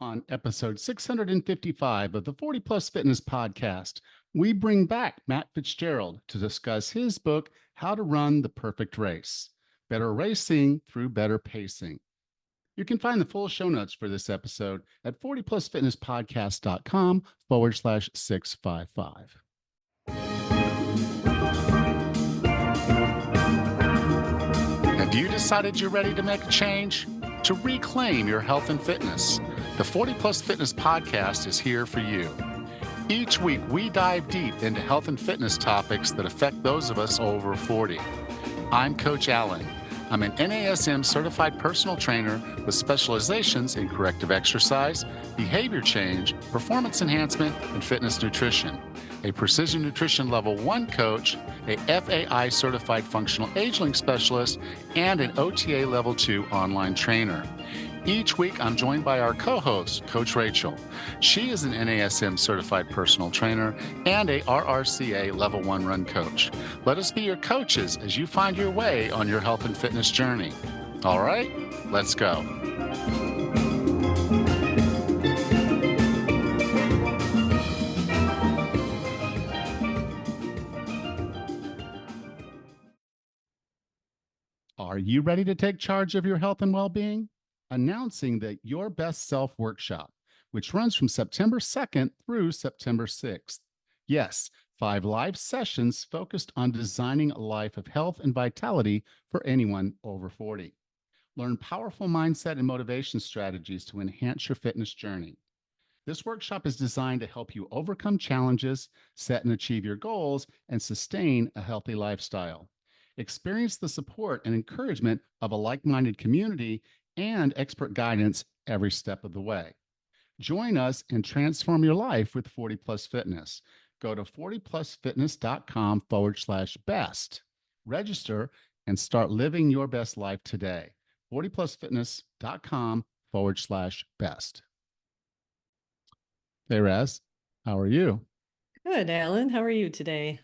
On episode 655 of the 40 Plus Fitness Podcast, we bring back Matt Fitzgerald to discuss his book, How to Run the Perfect Race: Better Racing Through Better Pacing. You can find the full show notes for this episode at 40plusfitnesspodcast.com/655. Have you decided you're ready to make a change? To reclaim your health and fitness? The 40 Plus Fitness Podcast is here for you. Each week, we dive deep into health and fitness topics that affect those of us over 40. I'm Coach Allen. I'm an NASM certified personal trainer with specializations in corrective exercise, behavior change, performance enhancement, and fitness nutrition. A Precision Nutrition Level 1 coach, a FAI certified functional age-linked specialist, and an OTA Level 2 online trainer. Each week, I'm joined by our co-host, Coach Rachel. She is an NASM certified personal trainer and a RRCA Level 1 run coach. Let us be your coaches as you find your way on your health and fitness journey. All right, let's go. Are you ready to take charge of your health and well-being? Announcing the Your Best Self Workshop, which runs from September 2nd through September 6th. Yes, 5 live sessions focused on designing a life of health and vitality for anyone over 40. Learn powerful mindset and motivation strategies to enhance your fitness journey. This workshop is designed to help you overcome challenges, set and achieve your goals, and sustain a healthy lifestyle. Experience the support and encouragement of a like-minded community and expert guidance every step of the way. Join us and transform your life with 40 Plus Fitness. Go to 40plusfitness.com/best. Register and start living your best life today. 40plusfitness.com/best. Hey, Raz, how are you? Good, Alan. How are you today?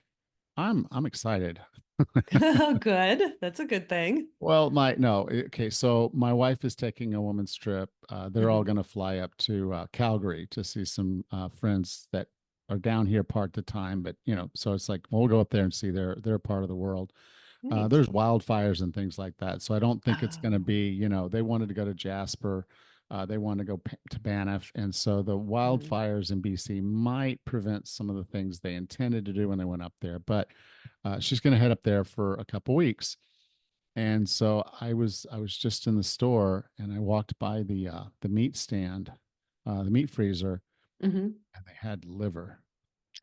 I'm excited. Oh, good. That's a good thing. Well, okay. So my wife is taking a woman's trip. They're all going to fly up to Calgary to see some friends that are down here part of the time. But so it's like we'll go up there and see their part of the world. Neat. There's wildfires and things like that. So I don't think it's going to Oh. be. They wanted to go to Jasper. They wanted to go to Banff, and so the Mhm. wildfires in BC might prevent some of the things they intended to do when they went up there. But she's going to head up there for a couple weeks. And so I was just in the store and I walked by the meat stand, the meat freezer, Mhm. and they had liver.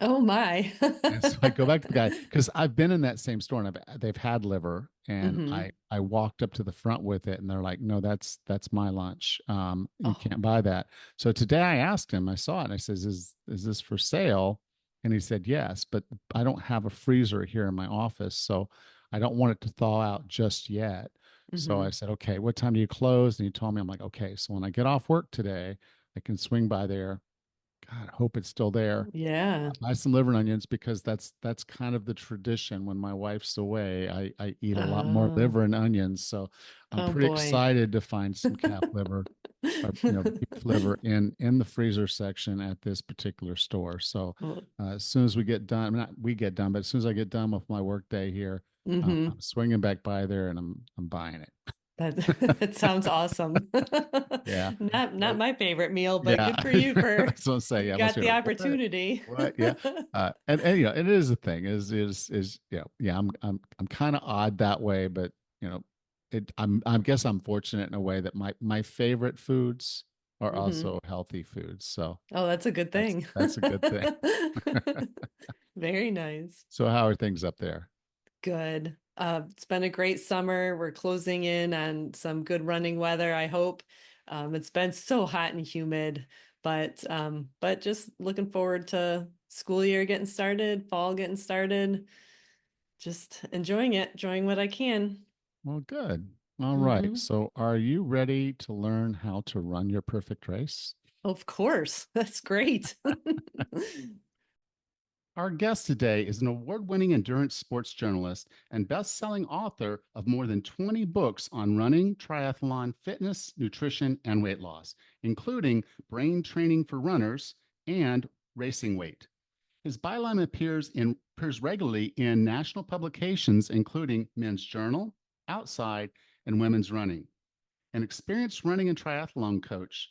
Oh my. And so I go back to the guy because I've been in that same store and they've had liver, and I Mhm. I walked up to the front with it and they're like, no, that's my lunch. You Oh. can't buy that. So today I asked him, I saw it and I says, is this for sale? And he said yes, but I don't have a freezer here in my office, so I don't want it to thaw out just yet. So I Mhm. said, okay, what time do you close? And he told me, I'm like, okay, so when I get off work today, I can swing by there. God, I hope it's still there. Yeah. Buy some liver and onions because that's kind of the tradition. When my wife's away, I eat a lot more Oh. liver and onions. So I'm Oh pretty boy. excited to find some calf liver or beef liver in the freezer section at this particular store. So Well, as soon as we get done, I mean, not we get done, but as soon as I get done with my work day here, I'm mhm. swinging back by there and I'm buying it. That that sounds awesome. Yeah. Not So my favorite meal, but yeah, good for you for that's what I'm saying. Yeah, most got the people are like, what? opportunity. What? Yeah, and it is a thing. Yeah. I'm kind of odd that way, but you know, I guess I'm fortunate in a way that my favorite foods are Mhm. also healthy foods. So Oh, that's a good that's thing. that's a good thing. Very nice. So how are things up there? Good. It's been a great summer. We're closing in on some good running weather, I hope. It's been so hot and humid, but just looking forward to school year getting started, fall getting started, just enjoying it, enjoying what I can. Well, good. All right. Hmm. So are you ready to learn how to run your perfect race? Of course, that's great. Our guest today is an award-winning endurance sports journalist and best-selling author of more than 20 books on running, triathlon, fitness, nutrition, and weight loss, including Brain Training for Runners and Racing Weight. His byline appears regularly in national publications, including Men's Journal, Outside, and Women's Running. An experienced running and triathlon coach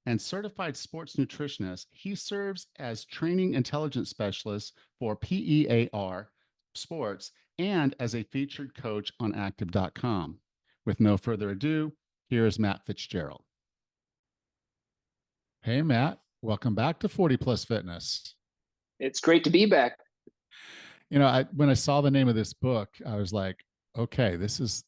and certified sports nutritionist, he serves as training intelligence specialist for PEAR Sports and as a featured coach on active.com. With no further ado, here is Matt Fitzgerald. Hey, Matt, welcome back to 40 Plus Fitness. It's great to be back. When I saw the name of this book, I was like, okay, this is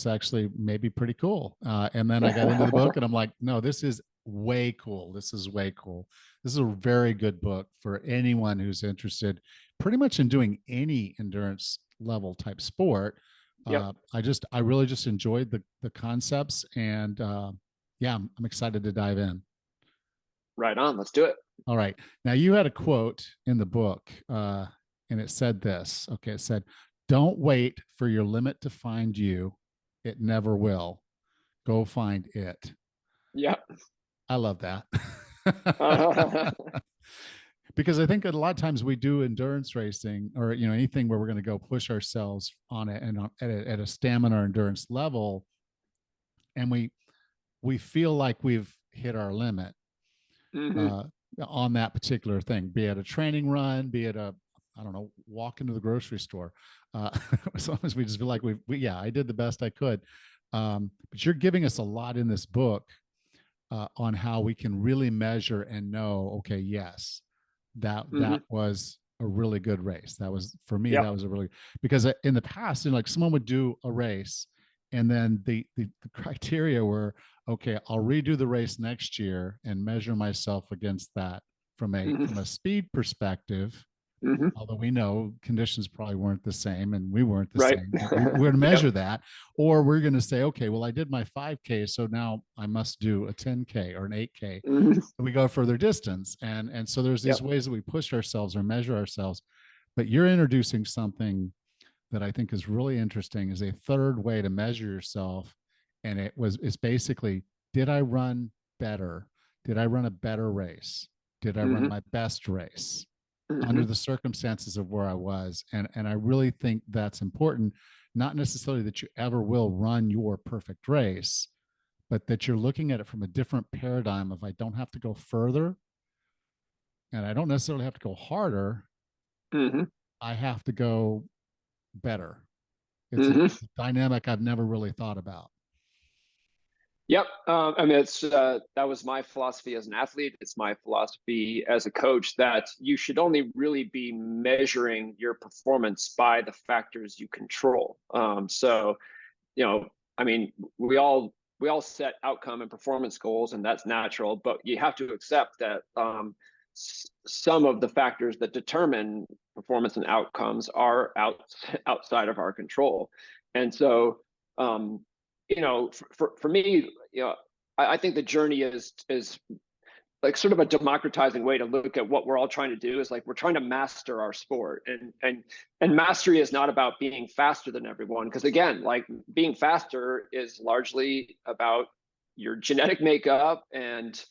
actually maybe pretty cool. And then I got into the book and I'm like, no, this is way cool. This is way cool. This is a very good book for anyone who's interested pretty much in doing any endurance level type sport. Yep. I really just enjoyed the concepts, and yeah, I'm excited to dive in. Right on. Let's do it. All right. Now, you had a quote in the book, and it said this. Okay. It said, "Don't wait for your limit to find you. It never will. Go find it." Yep. I love that. Because I think that a lot of times we do endurance racing, or anything where we're going to go push ourselves on it and at a stamina or endurance level, and we feel like we've hit our limit. Mm-hmm. On that particular thing, be it a training run, be it a, I don't know, walk into the grocery store. As long as we just feel like I did the best I could. But you're giving us a lot in this book on how we can really measure and know, okay, yes, that was a really good race. That was, for me, that was a really, because in the past, like someone would do a race and then the criteria were, okay, I'll redo the race next year and measure myself against that from a speed perspective. Mm-hmm. Although we know conditions probably weren't the same and we weren't the same. We're going to measure that, or we're going to say, okay, well, I did my 5K, so now I must do a 10K or an 8K. Mm-hmm. We go further distance. And so there's these ways that we push ourselves or measure ourselves. But you're introducing something that I think is really interesting, is a third way to measure yourself. And it's basically, did I run better? Did I run a better race? Did I run my best race? Under the circumstances of where I was. And I really think that's important, not necessarily that you ever will run your perfect race, but that you're looking at it from a different paradigm of, I don't have to go further and I don't necessarily have to go harder. I have to go better. It's a dynamic I've never really thought about. Yep. I mean, that was my philosophy as an athlete. It's my philosophy as a coach, that you should only really be measuring your performance by the factors you control. So, I mean, we all set outcome and performance goals, and that's natural, but you have to accept that some of the factors that determine performance and outcomes are outside of our control. And so, for me, I think the journey is like sort of a democratizing way to look at what we're all trying to do. Is like, we're trying to master our sport, and mastery is not about being faster than everyone. Because again, like, being faster is largely about your genetic makeup and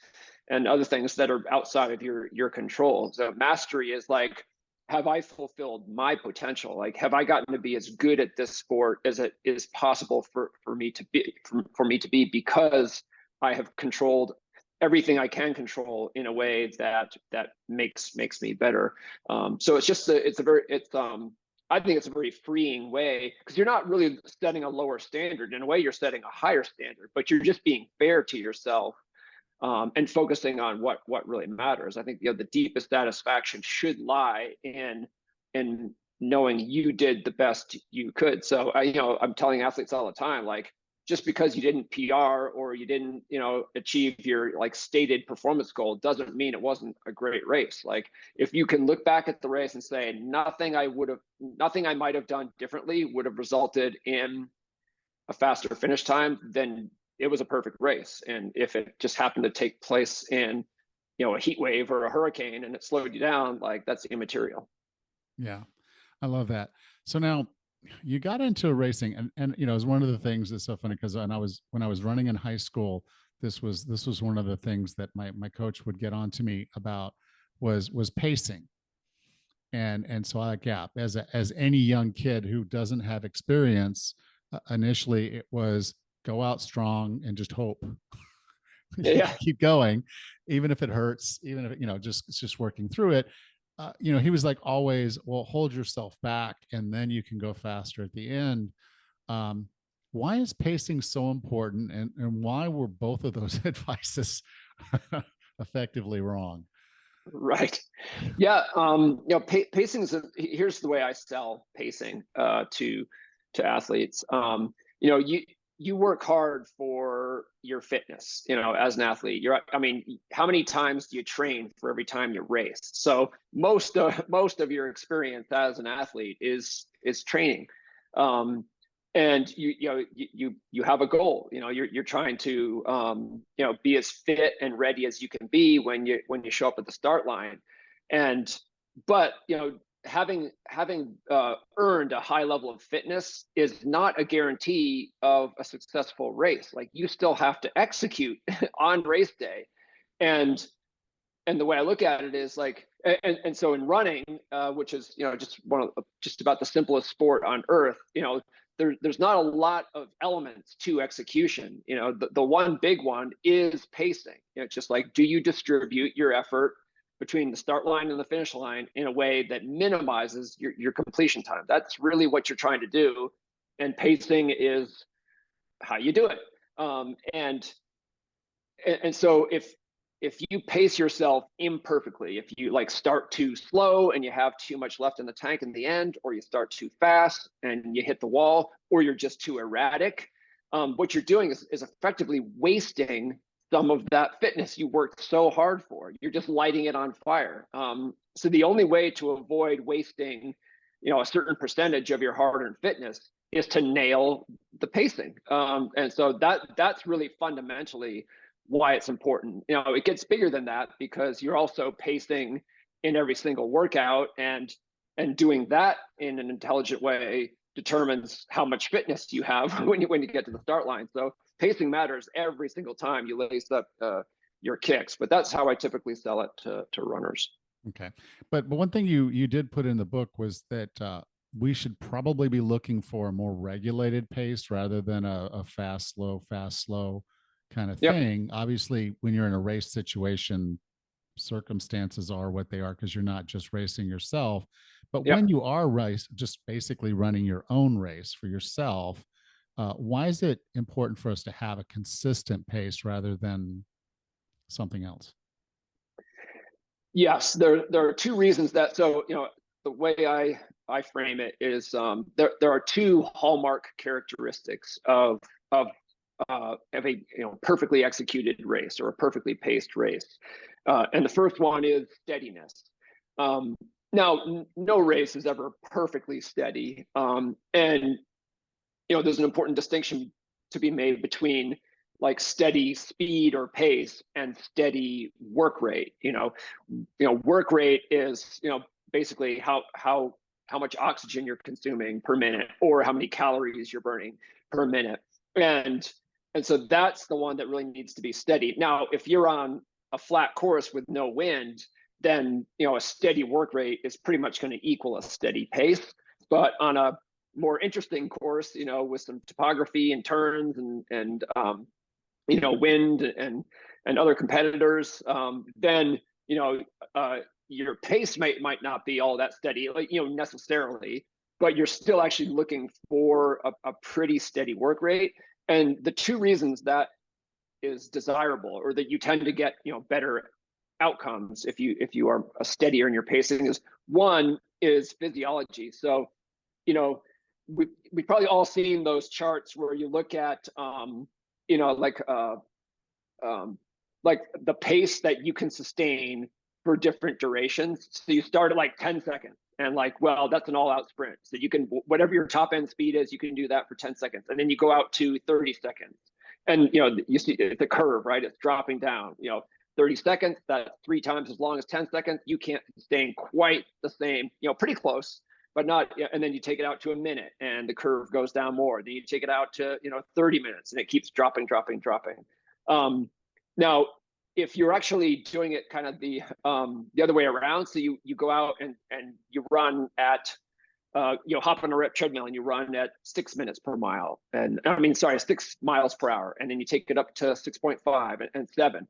other things that are outside of your control. So mastery is like, have I fulfilled my potential? Like, have I gotten to be as good at this sport as it is possible for me to be, because I have controlled everything I can control in a way that makes me better. So it's just I think it's a very freeing way, because you're not really setting a lower standard. In a way, you're setting a higher standard, but you're just being fair to yourself. And focusing on what really matters. I think the deepest satisfaction should lie in knowing you did the best you could. So I'm telling athletes all the time, like, just because you didn't PR or you didn't achieve your like stated performance goal doesn't mean it wasn't a great race. Like, if you can look back at the race and say nothing I might have done differently would have resulted in a faster finish time, then it was a perfect race. And if it just happened to take place in, a heat wave or a hurricane and it slowed you down, like, that's immaterial. Yeah, I love that. So now you got into racing, and you know, it's one of the things that's so funny because when I was running in high school, this was one of the things that my coach would get on to me about was pacing. And so I, yeah, as any young kid who doesn't have experience, initially it was go out strong and just hope. You Yeah. can keep going, even if it hurts, even if, you know, just working through it. You know, he was like always, well, hold yourself back and then you can go faster at the end. Um, why is pacing so important, and why were both of those advices effectively wrong? Right. Yeah. Pacing is here's the way I sell pacing to athletes. You work hard for your fitness, as an athlete. I mean, how many times do you train for every time you race? So most of your experience as an athlete is training. And you have a goal. You're trying to be as fit and ready as you can be when you show up at the start line. And but having earned a high level of fitness is not a guarantee of a successful race. Like, you still have to execute on race day. And the way I look at it is like, and so in running, which is just about the simplest sport on earth, there's not a lot of elements to execution. The one big one is pacing. Just like, do you distribute your effort between the start line and the finish line in a way that minimizes your completion time? That's really what you're trying to do, and pacing is how you do it. And so if you pace yourself imperfectly, if you like start too slow and you have too much left in the tank in the end, or you start too fast and you hit the wall, or you're just too erratic, what you're doing is effectively wasting some of that fitness you worked so hard for. You're just lighting it on fire. So the only way to avoid wasting, a certain percentage of your hard-earned fitness is to nail the pacing. And so that's really fundamentally why it's important. It gets bigger than that because you're also pacing in every single workout, and doing that in an intelligent way determines how much fitness you have when you get to the start line. So pacing matters every single time you lace up your kicks. But that's how I typically sell it to runners. Okay, but one thing you did put in the book was that we should probably be looking for a more regulated pace rather than a fast slow kind of Yep. thing. Obviously, when you're in a race situation, circumstances are what they are because you're not just racing yourself. But Yep. when you are just basically running your own race for yourself, why is it important for us to have a consistent pace rather than something else? Yes, there are two reasons that. So the way I frame it is, there are two hallmark characteristics of a perfectly executed race or a perfectly paced race, and the first one is steadiness. Now, no race is ever perfectly steady, and there's an important distinction to be made between like steady speed or pace and steady work rate. Work rate is basically how much oxygen you're consuming per minute, or how many calories you're burning per minute. And so that's the one that really needs to be steady. Now, if you're on a flat course with no wind, then a steady work rate is pretty much going to equal a steady pace. But on a more interesting course, with some topography and turns and wind and other competitors, then your pace might not be all that steady, necessarily, but you're still actually looking for a pretty steady work rate. And the two reasons that is desirable, or that you tend to get better outcomes if you are steadier in your pacing, is one is physiology. So we've probably all seen those charts where you look at like the pace that you can sustain for different durations. So you start at like 10 seconds, and like, well, that's an all-out sprint. So you can, whatever your top end speed is, you can do that for 10 seconds. And then you go out to 30 seconds. And you see the curve, right? It's dropping down. 30 seconds, that's 3 times as long as 10 seconds. You can't sustain quite the same, pretty close, but not, and then you take it out to a minute and the curve goes down more. Then you take it out to, 30 minutes and it keeps dropping. Now, if you're actually doing it kind of the other way around, so you go out and you run at, hop on a treadmill and you run at 6 minutes per mile, 6 miles per hour, and then you take it up to 6.5 and 7.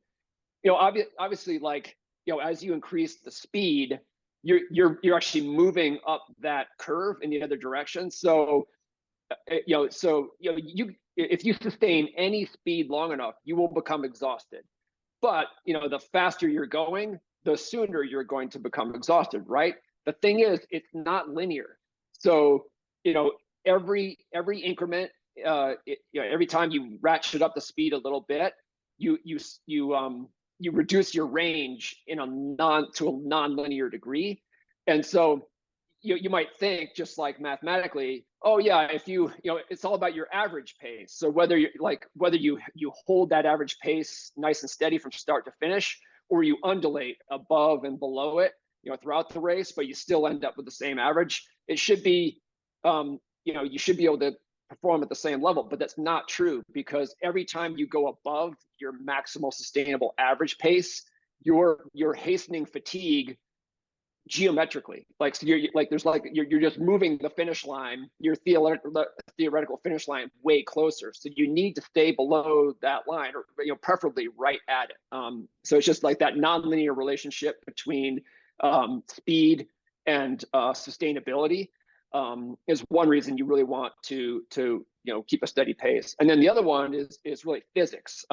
Obviously, like, as you increase the speed, you're actually moving up that curve in the other direction. So, if you sustain any speed long enough, you will become exhausted. But, the faster you're going, the sooner you're going to become exhausted, right? The thing is, it's not linear. So, every increment, every time you ratchet up the speed a little bit, you reduce your range to a non-linear degree. And so you might think, just like mathematically, oh yeah, if it's all about your average pace. So whether you hold that average pace nice and steady from start to finish, or you undulate above and below it, throughout the race, but you still end up with the same average, it should be, you should be able to perform at the same level. But that's not true, because every time you go above your maximal sustainable average pace, you're hastening fatigue geometrically. Like, so you're just moving the finish line, your theoretical finish line, way closer. So you need to stay below that line, or preferably right at it. So it's just like that nonlinear relationship between speed and sustainability is one reason you really want to keep a steady pace. And then the other one is really physics.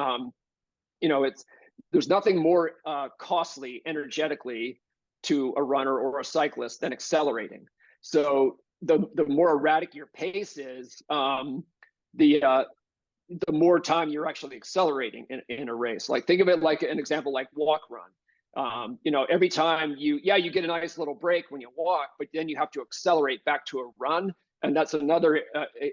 There's nothing more costly energetically to a runner or a cyclist than accelerating. So the more erratic your pace is, the more time you're actually accelerating in a race. Like, think of it like an example, like walk run. Every time you get a nice little break when you walk, but then you have to accelerate back to a run. And that's another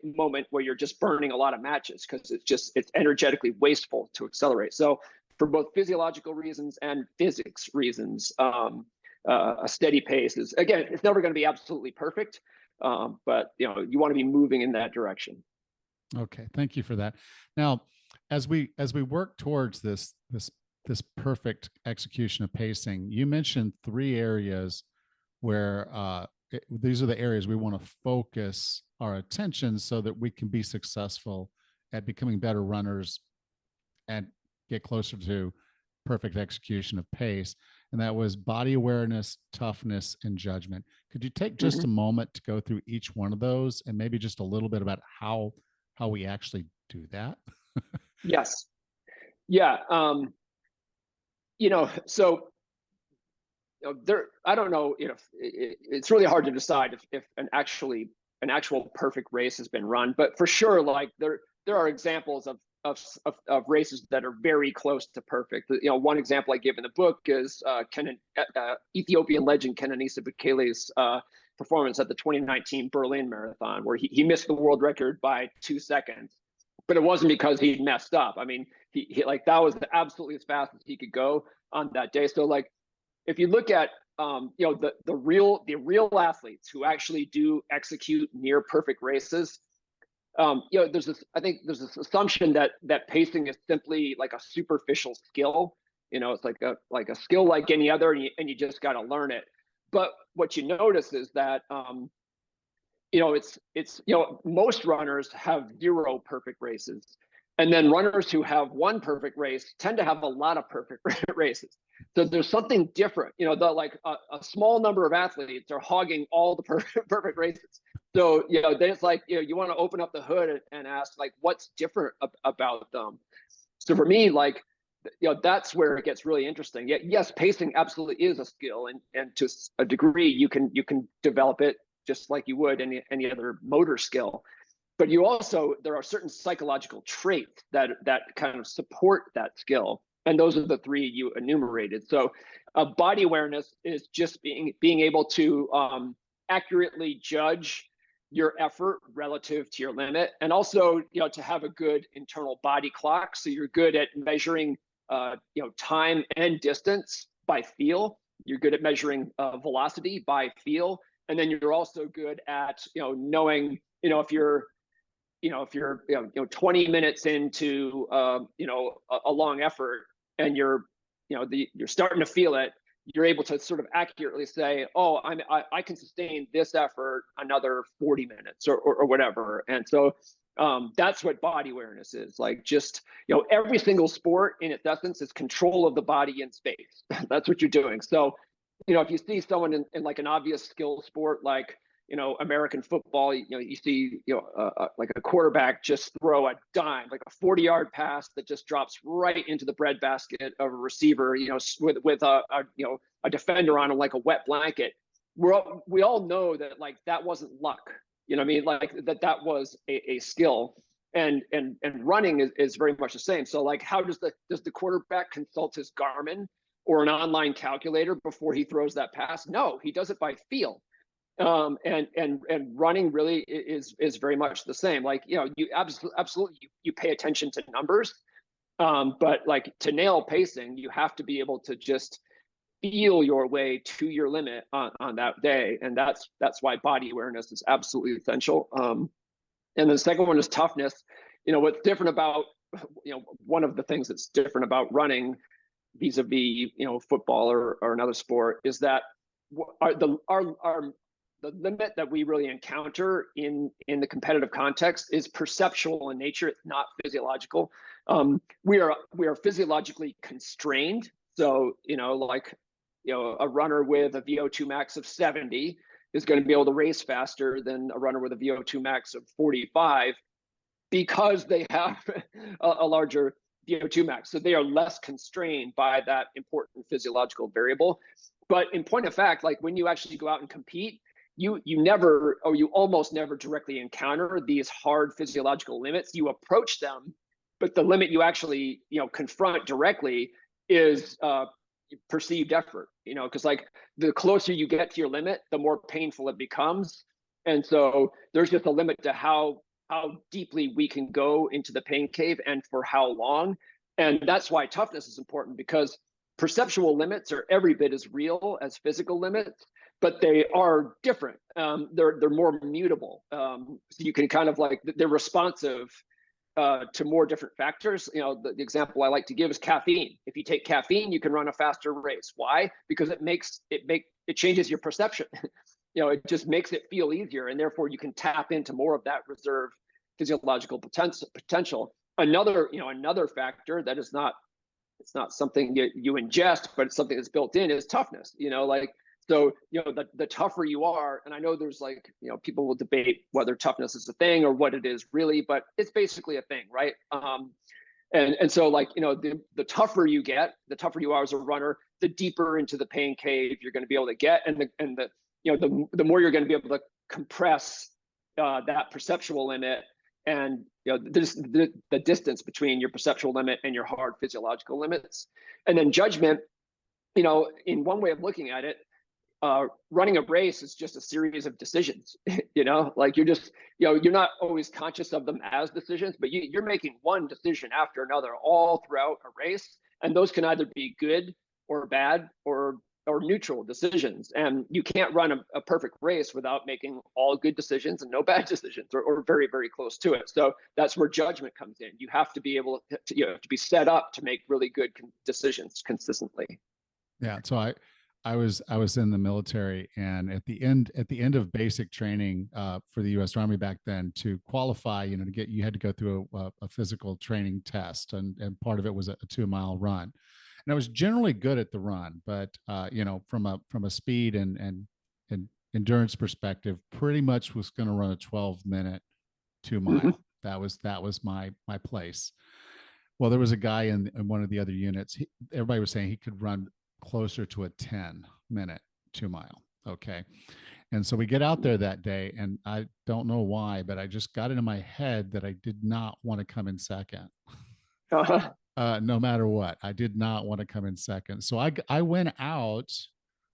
moment where you're just burning a lot of matches, because it's energetically wasteful to accelerate. So for both physiological reasons and physics reasons, a steady pace is, again, it's never going to be absolutely perfect, but you want to be moving in that direction. Okay, thank you for that. Now, as we work towards this perfect execution of pacing, you mentioned 3 areas where these are the areas we want to focus our attention so that we can be successful at becoming better runners and get closer to perfect execution of pace. And that was body awareness, toughness, and judgment. Could you take just a moment to go through each one of those, and maybe just a little bit about how we actually do that? Yes. Yeah. So there, I don't know if it's really hard to decide if an actual perfect race has been run, but for sure, like there are examples of races that are very close to perfect. One example I give in the book is Ethiopian legend Kenenisa Bekele's performance at the 2019 Berlin Marathon, where he missed the world record by 2 seconds, but it wasn't because he messed up. I mean, he like, that was absolutely as fast as he could go on that day. So like, if you look at the real athletes who actually do execute near perfect races, there's this assumption that pacing is simply like a superficial skill. It's like a skill like any other, and you just got to learn it. But what you notice is that it's most runners have 0 perfect races, and then runners who have 1 perfect race tend to have a lot of perfect races. So there's something different. Like a small number of athletes are hogging all the perfect races. So, then it's like, you want to open up the hood and ask, like, what's different about them? So for me, like, that's where it gets really interesting. Yes, pacing absolutely is a skill, and to a degree, you can develop it just like you would any other motor skill. But there are certain psychological traits that kind of support that skill. And those are the 3 you enumerated. So body awareness is just being able to accurately judge your effort relative to your limit, and also to have a good internal body clock, so you're good at measuring time and distance by feel. You're good at measuring velocity by feel, and then you're also good at knowing if you're 20 minutes into a long effort, and you're starting to feel it. You're able to sort of accurately say, oh, I can sustain this effort another 40 minutes or whatever. And so that's what body awareness is. Like, just every single sport in its essence is control of the body in space. That's what you're doing. So if you see someone in like an obvious skill sport like American football, you see like a quarterback just throw a dime, like a 40-yard pass that just drops right into the breadbasket of a receiver, with a defender on him like a wet blanket. We all know that, like, that wasn't luck. You know what I mean? Like that was a skill. And running is very much the same. So, like, how does the quarterback consult his Garmin or an online calculator before he throws that pass? No, he does it by feel. And running really is very much the same. Like, you absolutely you pay attention to numbers, but like, to nail pacing, you have to be able to just feel your way to your limit on that day, and that's why body awareness is absolutely essential. And the second one is toughness. What's different about one of the things that's different about running vis-a-vis football or another sport is that the limit that we really encounter in the competitive context is perceptual in nature. It's not physiological. We are physiologically constrained. So, a runner with a VO2 max of 70 is going to be able to race faster than a runner with a VO2 max of 45 because they have a larger VO2 max. So they are less constrained by that important physiological variable. But in point of fact, like, when you actually go out and compete, you never, or you almost never, directly encounter these hard physiological limits. You approach them, but the limit you actually confront directly is perceived effort. Because, like, the closer you get to your limit, the more painful it becomes. And so there's just a limit to how deeply we can go into the pain cave and for how long. And that's why toughness is important, because perceptual limits are every bit as real as physical limits, but they are different. They're more mutable. So you can kind of, like, they're responsive to more different factors. The example I like to give is caffeine. If you take caffeine, you can run a faster race. Why? Because it changes your perception. It just makes it feel easier, and therefore you can tap into more of that reserve physiological potential. Another factor that is not, it's not something you ingest, but it's something that's built in, is toughness. So, the tougher you are, and I know there's, like, people will debate whether toughness is a thing or what it is really, but it's basically a thing, right? And so, like, the tougher you get, the tougher you are as a runner, the deeper into the pain cave you're going to be able to get, and the more you're going to be able to compress that perceptual limit, and the distance between your perceptual limit and your hard physiological limits. And then judgment, in one way of looking at it, running a race is just a series of decisions. Like, you're just, you're not always conscious of them as decisions, but you're making one decision after another all throughout a race, and those can either be good or bad or neutral decisions. And you can't run a perfect race without making all good decisions and no bad decisions, or very, very close to it. So that's where judgment comes in. You have to be able to be set up to make really good decisions consistently. Yeah. So I was in the military, and at the end of basic training for the U.S. Army back then, to qualify, you had to go through a physical training test, and part of it was a 2-mile run. And I was generally good at the run, but from a speed and endurance perspective, pretty much was going to run a 12-minute 2-mile. Mm-hmm. That was my place. Well, there was a guy in one of the other units. Everybody was saying he could run closer to a 10-minute 2-mile. Okay. And so we get out there that day, and I don't know why, but I just got it in my head that I did not want to come in second. Uh-huh. No matter what, I did not want to come in second. So I went out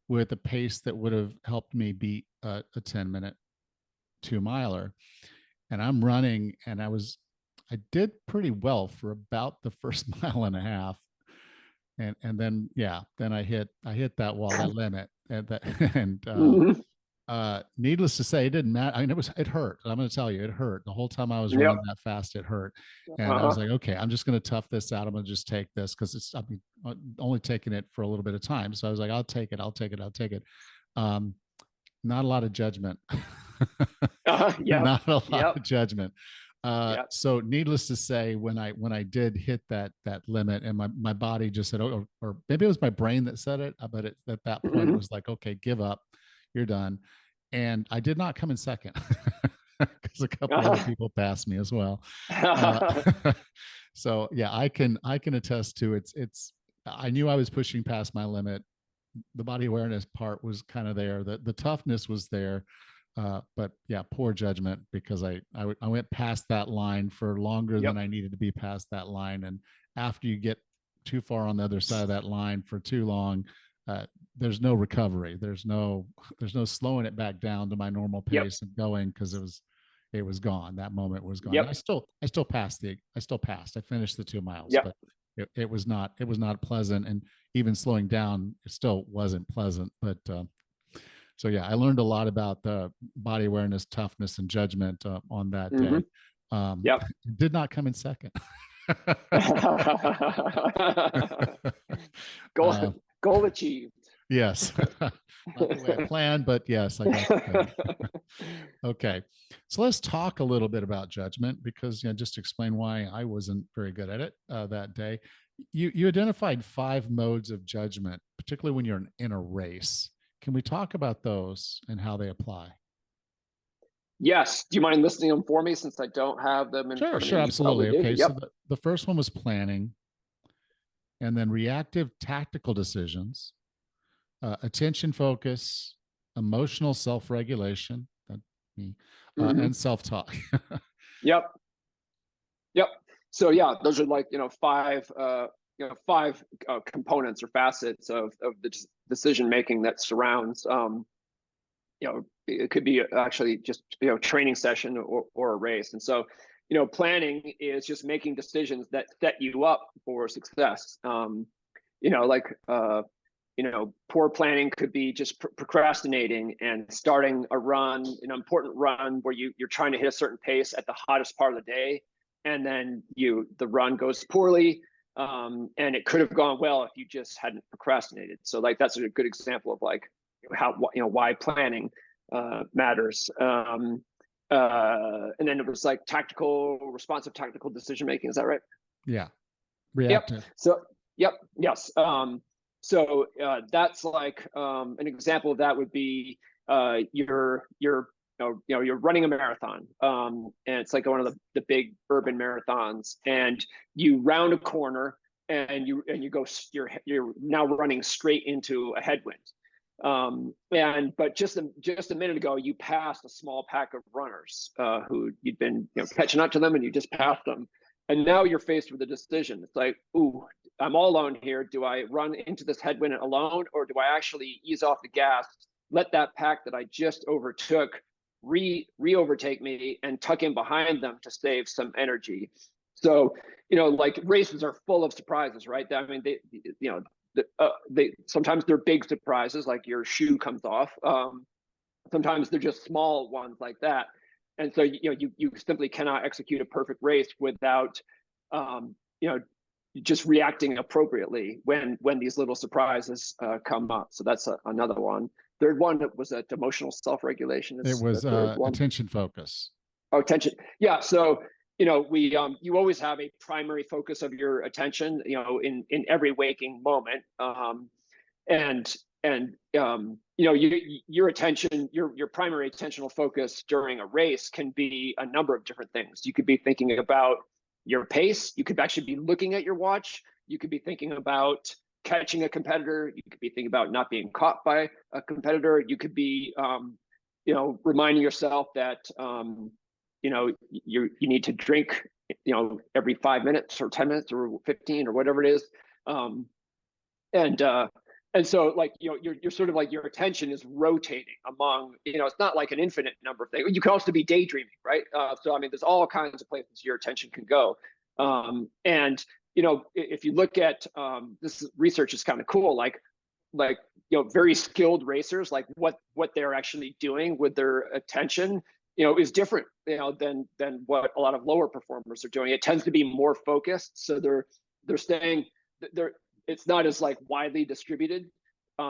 with a pace that would have helped me beat a 10-minute 2-miler. And I'm running, and I did pretty well for about the first mile and a half. and then then I hit that wall, that limit, and that and Mhm. needless to say, it didn't matter. I mean, it hurt. I'm going to tell you, it hurt the whole time I was Yep. running that fast. It hurt, and I was Uh-huh. like, okay, I'm just going to tough this out. I'm going to just take this because it's I'm only taking it for a little bit of time. So I was like, I'll take it. I'll take it. I'll take it. Um, Not a lot of judgment. Yep. Not a lot Yep. of judgment. Yep. So needless to say, when I did hit that limit, and my body just said, oh, or maybe it was my brain that said it, but at that point it Mhm. was like, okay, give up, you're done. And I did not come in second because a couple other people passed me as well. Uh, so yeah, I can attest to it's. I knew I was pushing past my limit. The body awareness part was kind of there. The toughness was there, but yeah, poor judgment because I went past that line for longer Yep. than I needed to be past that line. And after you get too far on the other side of that line for too long, there's no recovery. There's no slowing it back down to my normal Yep. pace and going because it was gone. That moment was gone. Yep. I still passed. I finished the 2 miles, Yep. but it was not pleasant. And even slowing down, it still wasn't pleasant. But so yeah, I learned a lot about the body awareness, toughness, and judgment on that day. Mhm. Yep. Did not come in second. Goal uh, goal achieved. yes, not the way I planned, but yes, I got the thing. Okay, so let's talk a little bit about judgment because just to explain why I wasn't very good at it that day. You identified 5 modes of judgment, particularly when you're in a race. Can we talk about those and how they apply? Yes. Do you mind listing them for me since I don't have them in Sure, front of sure, me? You probably absolutely. do. Okay, so Yep. the first one was planning, and then reactive tactical decisions, attention focus, emotional self-regulation, that me, Mhm. and self-talk. Yep. Yep. So yeah, those are like, five, five components or facets of the decision making that surrounds, it could be actually just, training session or a race. And so, planning is just making decisions that set you up for success. Like, poor planning could be just procrastinating and starting a run, an important run where you're trying to hit a certain pace at the hottest part of the day, and then the run goes poorly, and it could have gone well if you just hadn't procrastinated. So like that's a good example of like how why planning matters. And then it was like responsive tactical decision making. Is that right? Yeah, Yep. reactive. So, yep. Yes. So that's like an example of that would be you're running a marathon, and it's like one of the big urban marathons, and you round a corner, and you go you're now running straight into a headwind. But just a minute ago, you passed a small pack of runners who you'd been catching up to them, and you just passed them. And now you're faced with a decision. It's like, ooh, I'm all alone here. Do I run into this headwind alone, or do I actually ease off the gas, let that pack that I just overtook re-overtake me and tuck in behind them to save some energy? So, like races are full of surprises, right? I mean, they sometimes they're big surprises, like your shoe comes off. Sometimes they're just small ones like that. And so you simply cannot execute a perfect race without just reacting appropriately when these little surprises come up. So that's another one. Third one was emotional self-regulation. It Is the was third one. attention focus. Oh, attention. Yeah. So we you always have a primary focus of your attention, in every waking moment. And your attention, your primary attentional focus during a race can be a number of different things. You could be thinking about your pace. You could actually be looking at your watch. You could be thinking about catching a competitor. You could be thinking about not being caught by a competitor. You could be reminding yourself that you need to drink every 5 minutes or 10 minutes or 15 or whatever it is. And so like you're sort of like your attention is rotating among, it's not like an infinite number of things. You can also be daydreaming, right? So I mean, there's all kinds of places your attention can go. And if you look at this research is kind of cool, like very skilled racers, like what they're actually doing with their attention, is different, than what a lot of lower performers are doing. It tends to be more focused, so they're staying, it's not as like widely distributed.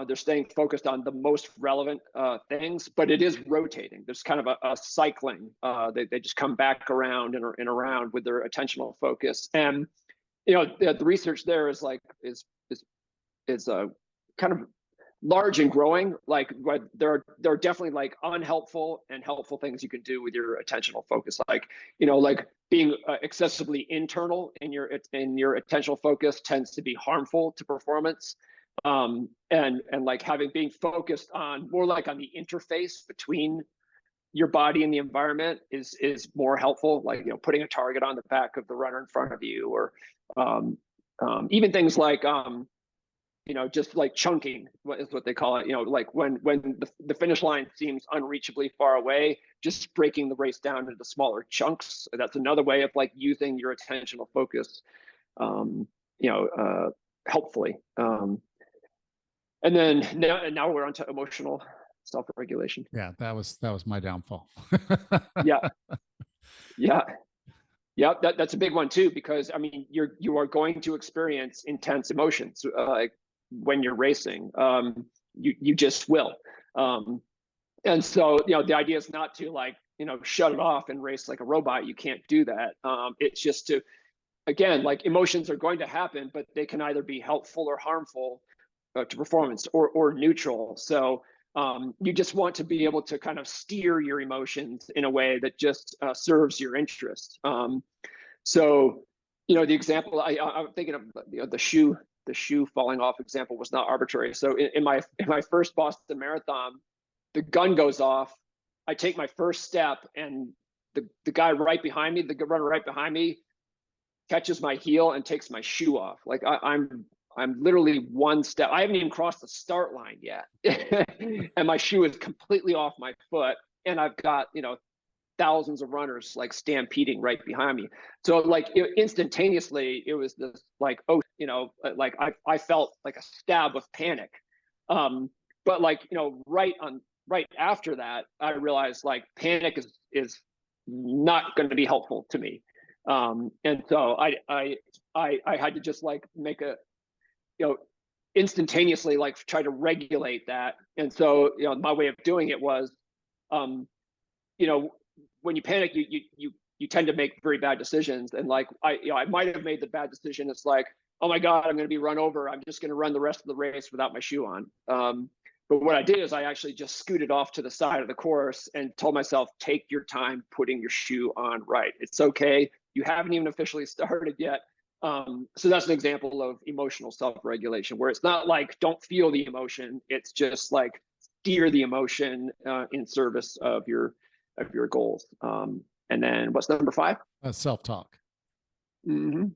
They're staying focused on the most relevant things, but it is rotating. There's kind of a cycling. They just come back around and around with their attentional focus. And the research there is kind of large and growing. Like there are definitely like unhelpful and helpful things you can do with your attentional focus. Like like being excessively internal in your attentional focus tends to be harmful to performance. And like being focused on more like on the interface between your body and the environment is more helpful. Like putting a target on the back of the runner in front of you, or even things like just like chunking is what they call it. Like when the finish line seems unreachably far away, just breaking the race down into smaller chunks. That's another way of like using your attentional focus, helpfully. And then now we're on to emotional self-regulation. Yeah, that was my downfall. Yeah. That's a big one too, because I mean, you are going to experience intense emotions when you're racing. You just will. And so the idea is not to like shut it off and race like a robot. You can't do that. It's just to, again, like emotions are going to happen, but they can either be helpful or harmful to performance, or neutral. So you just want to be able to kind of steer your emotions in a way that just serves your interest. So the example I'm thinking of, the shoe falling off example was not arbitrary. So in my first Boston Marathon, the gun goes off. I take my first step, and the guy right behind me, the runner right behind me, catches my heel and takes my shoe off. Like I'm literally one step. I haven't even crossed the start line yet. And my shoe is completely off my foot. And I've got, thousands of runners like stampeding right behind me. So like instantaneously, it was this like, like I felt like a stab of panic. But like, right after that, I realized like panic is not going to be helpful to me. And so I had to just like make a, instantaneously like try to regulate that. And so my way of doing it was when you panic, you tend to make very bad decisions. And like I might have made the bad decision. It's like, oh my God, I'm going to be run over. I'm just going to run the rest of the race without my shoe on. But what I did is I actually just scooted off to the side of the course and told myself, take your time putting your shoe on right. It's okay. You haven't even officially started yet. So that's an example of emotional self-regulation, where it's not like don't feel the emotion. It's just like steer the emotion in service of your goals. And then what's number 5? Self-talk. Mm-hmm.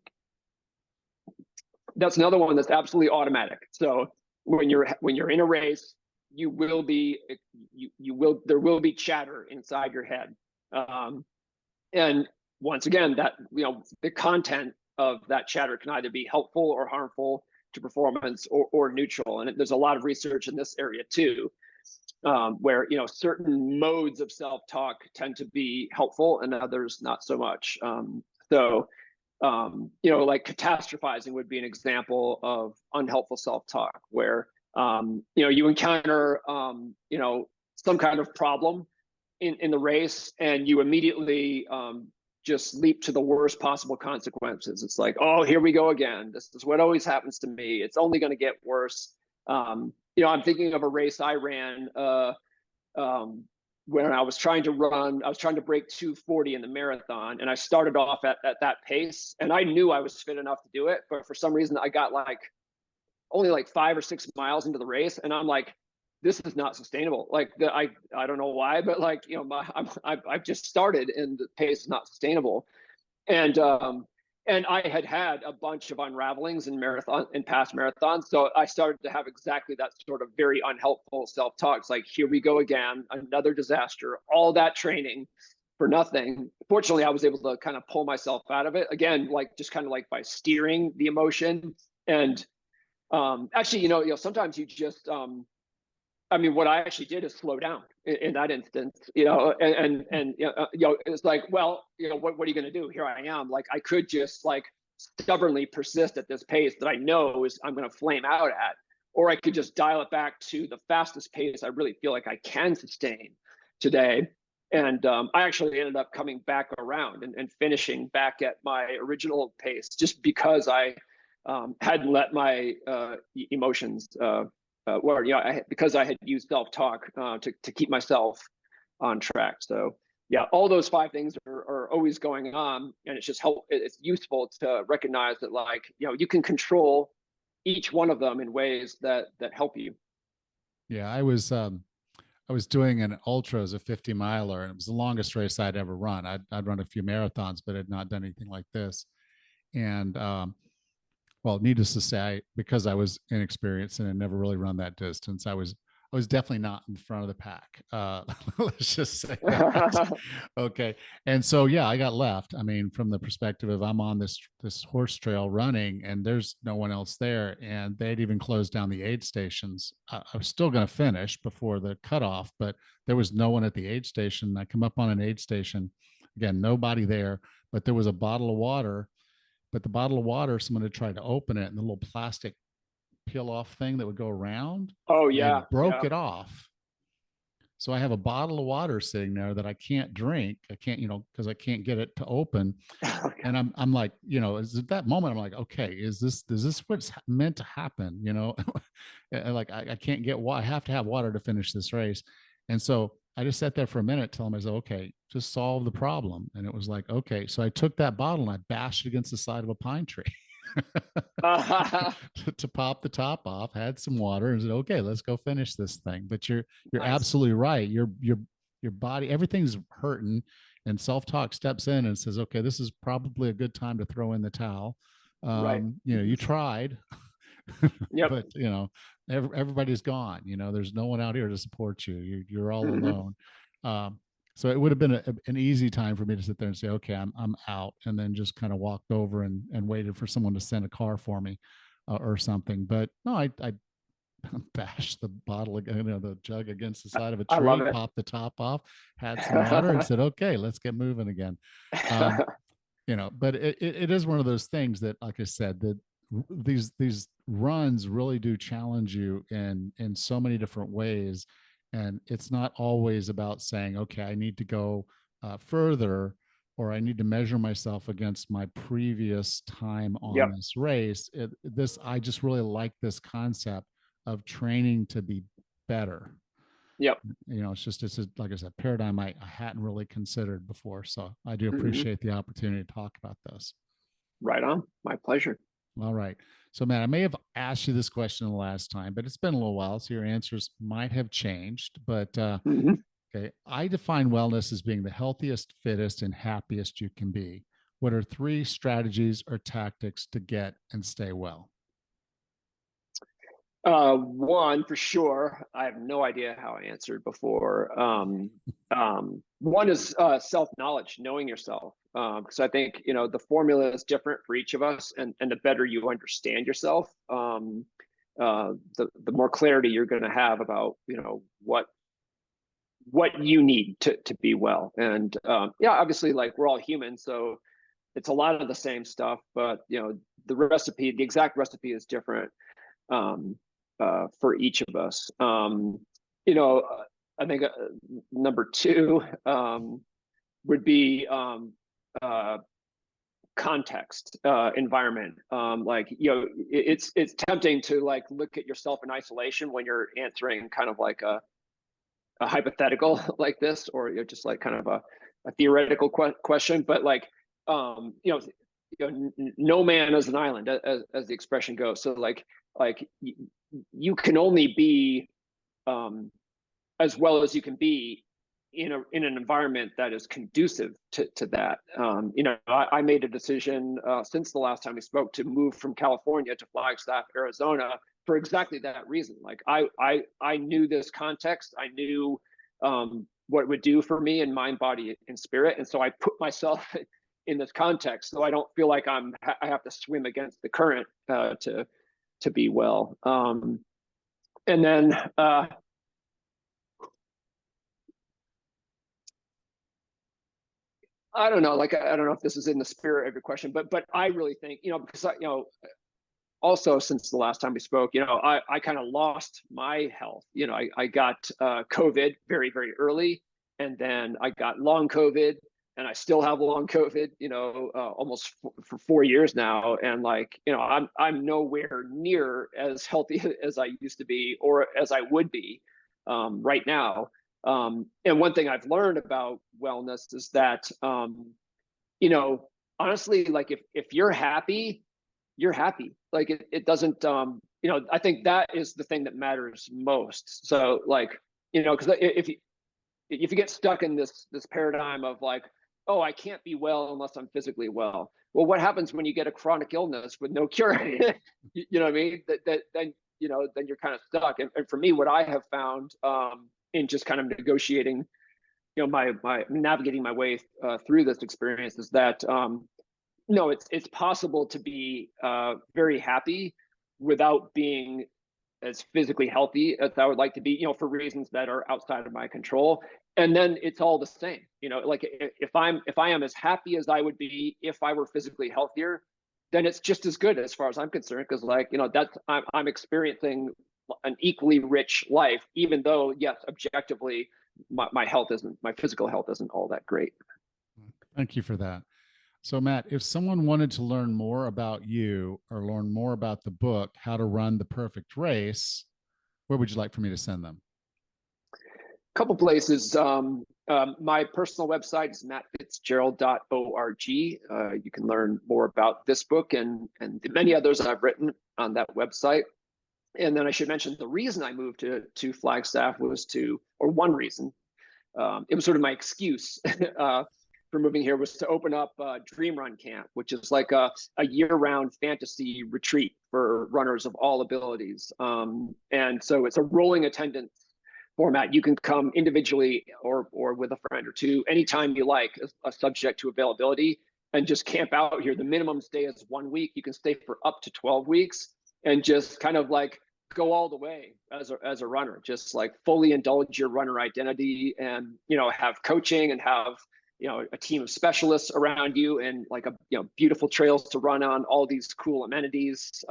That's another one that's absolutely automatic. So when you're in a race, there will be chatter inside your head. And once again, that the content of that chatter can either be helpful or harmful to performance, or neutral. And there's a lot of research in this area too, where certain modes of self-talk tend to be helpful and others not so much. Like catastrophizing would be an example of unhelpful self-talk, where you encounter some kind of problem in the race, and you immediately just leap to the worst possible consequences. It's like, oh, here we go again. This is what always happens to me. It's only going to get worse. I'm thinking of a race I ran when I was trying to break 2:40 in the marathon, and I started off at that pace, and I knew I was fit enough to do it, but for some reason I got only 5 or 6 miles into the race, and I'm like, this is not sustainable. Like I don't know why, but I've just started and the pace is not sustainable. And I had a bunch of unravelings in past marathons. So I started to have exactly that sort of very unhelpful self-talk. It's like, here we go again, another disaster, all that training. for nothing. Fortunately, I was able to kind of pull myself out of it again, like just kind of like by steering the emotion. And actually, sometimes you just, I mean, what I actually did is slow down in that instance, and it's like, well, what are you going to do? Here I am. Like, I could just like stubbornly persist at this pace that I know is I'm going to flame out at, or I could just dial it back to the fastest pace I really feel like I can sustain today. And I actually ended up coming back around and finishing back at my original pace, just because I hadn't let my emotions because I had used self-talk to keep myself on track. So yeah, all those 5 things are always going on, and it's useful to recognize that, like, you can control each one of them in ways that help you. Yeah, I was doing an ultra as a 50 miler, and it was the longest race I'd ever run. I'd run a few marathons, but had not done anything like this. And well, needless to say, because I was inexperienced and had never really run that distance, I was definitely not in front of the pack. Let's just say that. Okay. And so, yeah, I got left. I mean, from the perspective of I'm on this horse trail running and there's no one else there. And they'd even closed down the aid stations. I was still going to finish before the cutoff, but there was no one at the aid station. I come up on an aid station. Again, nobody there, but there was a bottle of water. But the bottle of water, someone had tried to open it, and the little plastic peel off thing that would go around, Oh they yeah, broke yeah. it off. So I have a bottle of water sitting there that I can't drink. I can't, because I can't get it to open. And I'm like, is at that moment I'm like, okay, is this what's meant to happen? Like I can't get water. I have to have water to finish this race. And so I just sat there for a minute, telling myself, okay, just solve the problem. And it was like, okay. So I took that bottle and I bashed it against the side of a pine tree to pop the top off, had some water, and said, okay, let's go finish this thing. But you're Nice. absolutely right. Your body, everything's hurting, and self-talk steps in and says, okay, this is probably a good time to throw in the towel. Right. You tried. Yep. But everybody's gone. There's no one out here to support you. You're all alone. So it would have been an easy time for me to sit there and say, okay, I'm out, and then just kind of walked over and waited for someone to send a car for me or something. But no, I bashed the bottle, the jug against the side of a I love tree, it. popped the top off, had some water, and said, okay, let's get moving again. But it is one of those things that, like I said, that these runs really do challenge you in so many different ways. And it's not always about saying, okay, I need to go further, or I need to measure myself against my previous time on Yep. this race. I just really like this concept of training to be better. Yep. It's like I said, paradigm I hadn't really considered before. So I do appreciate the opportunity to talk about this. Right on. My pleasure. All right. So, Matt, I may have asked you this question the last time, but it's been a little while, so your answers might have changed. But okay, I define wellness as being the healthiest, fittest, and happiest you can be. What are 3 strategies or tactics to get and stay well? One for sure. I have no idea how I answered before. One is self-knowledge, knowing yourself. Because I think the formula is different for each of us, and the better you understand yourself, the more clarity you're going to have about what you need to be well. And yeah, obviously, like, we're all human, so it's a lot of the same stuff, but the exact recipe is different. For each of us. I think number 2 would be context, environment. It's tempting to like look at yourself in isolation when you're answering kind of like a hypothetical like this, or just like kind of a theoretical question. But like, no man is an island, as the expression goes. So like you can only be as well as you can be in an environment that is conducive to that. I made a decision since the last time we spoke to move from California to Flagstaff, Arizona, for exactly that reason. Like I knew this context. I knew what it would do for me in mind, body, and spirit. And so I put myself in this context, so I don't feel like I have to swim against the current to be well. And then I don't know, like I don't know if this is in the spirit of your question, but I really think, because also since the last time we spoke, I kind of lost my health. I got COVID very, very early, and then I got long COVID, and I still have long COVID, almost for 4 years now. And like, I'm nowhere near as healthy as I used to be, or as I would be right now. And one thing I've learned about wellness is that, honestly, like if you're happy, you're happy. Like it doesn't, I think that is the thing that matters most. So like, because if you get stuck in this paradigm of like, oh, I can't be well unless I'm physically well. Well, what happens when you get a chronic illness with no cure? You know what I mean? Then then you're kind of stuck. And for me, what I have found in just kind of negotiating, my navigating my way through this experience is that no, it's possible to be very happy without being as physically healthy as I would like to be, for reasons that are outside of my control. And then it's all the same, like if I am as happy as I would be if I were physically healthier, then it's just as good as far as I'm concerned. Because like, that's I'm experiencing an equally rich life, even though yes, objectively, my physical health isn't all that great. Thank you for that. So, Matt, if someone wanted to learn more about you or learn more about the book, How to Run the Perfect Race, where would you like for me to send them? A couple places. My personal website is mattfitzgerald.org. You can learn more about this book and the many others I've written on that website. And then I should mention the reason I moved to Flagstaff was one reason, it was sort of my excuse for moving here, was to open up Dream Run Camp, which is like a year-round fantasy retreat for runners of all abilities. And so it's a rolling attendance format. You can come individually or with a friend or two anytime you like, subject to availability, and just camp out here. The minimum stay is 1 week. You can stay for up to 12 weeks and just kind of like go all the way as a runner, just like fully indulge your runner identity, and have coaching and have a team of specialists around you, and like beautiful trails to run on, all these cool amenities,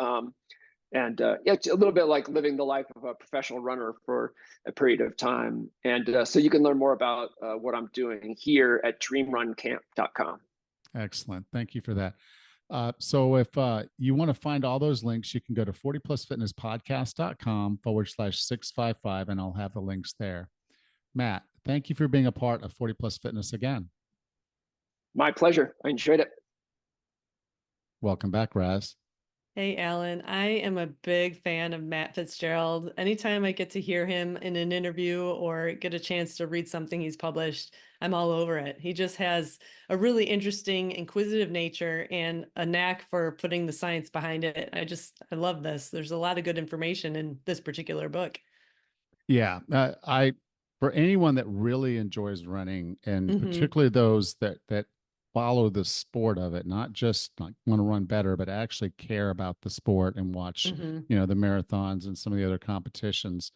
and it's a little bit like living the life of a professional runner for a period of time. And so you can learn more about what I'm doing here at dreamruncamp.com. Excellent. Thank you for that. So if you want to find all those links, you can go to 40plusfitnesspodcast.com/655, and I'll have the links there. Matt, thank you for being a part of 40 Plus Fitness again. My pleasure. I enjoyed it. Welcome back, Raz. Hey, Alan, I am a big fan of Matt Fitzgerald. Anytime I get to hear him in an interview or get a chance to read something he's published, I'm all over it. He just has a really interesting, inquisitive nature and a knack for putting the science behind it. I love this. There's a lot of good information in this particular book. Yeah, for anyone that really enjoys running, and Mhm. particularly those that follow the sport of it, not just like want to run better, but actually care about the sport and watch, Mhm. the marathons and some of the other competitions.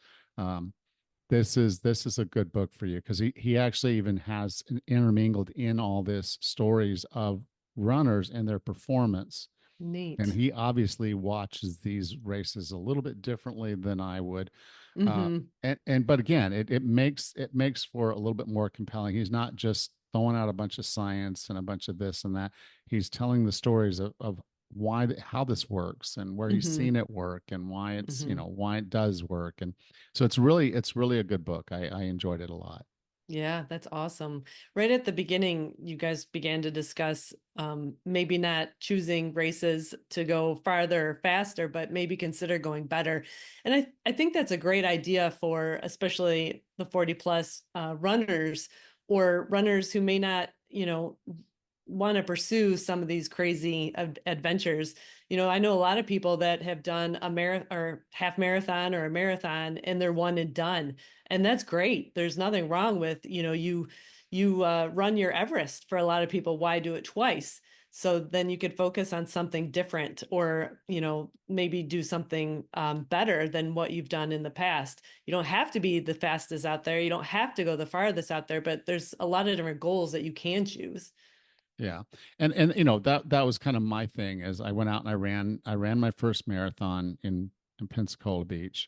This is a good book for you, because he actually even has intermingled in all this stories of runners and their performance. Neat. And he obviously watches these races a little bit differently than I would. Mhm. But again, it makes for a little bit more compelling. He's not just throwing out a bunch of science and a bunch of this and that. He's telling the stories of how this works, and where he's Mhm. seen it work, and why it's Mhm. why it does work. And so it's really a good book. I enjoyed it a lot. Yeah, that's awesome. Right at the beginning, you guys began to discuss maybe not choosing races to go farther or faster, but maybe consider going better. And I think that's a great idea for especially the 40 plus runners, or runners who may not, want to pursue some of these crazy adventures, I know a lot of people that have done a marathon or half marathon or a marathon and they're one and done. And that's great. There's nothing wrong with, you run your Everest. For a lot of people, why do it twice? So then you could focus on something different, or, maybe do something better than what you've done in the past. You don't have to be the fastest out there. You don't have to go the farthest out there, but there's a lot of different goals that you can choose. Yeah. And that was kind of my thing. As I went out and I ran my first marathon in Pensacola Beach,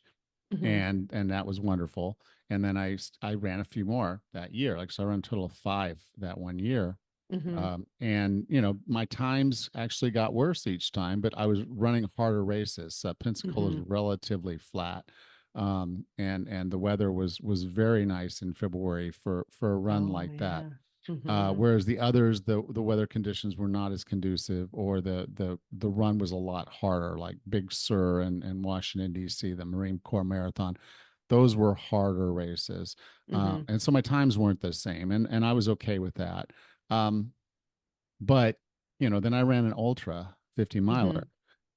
Hmm. and that was wonderful. And then I ran a few more that year. Like, so I ran a total of 5 that one year. Hmm. And my times actually got worse each time, but I was running harder races. Pensacola is Hmm. relatively flat. And the weather was very nice in February for a run Oh like that. yeah. Hmm. Whereas the others, the weather conditions were not as conducive, or the run was a lot harder, like Big Sur and Washington D.C., the Marine Corps Marathon. Those were harder races, Hmm. and so my times weren't the same, and I was okay with that. Um, but then I ran an ultra 50 Hmm. miler,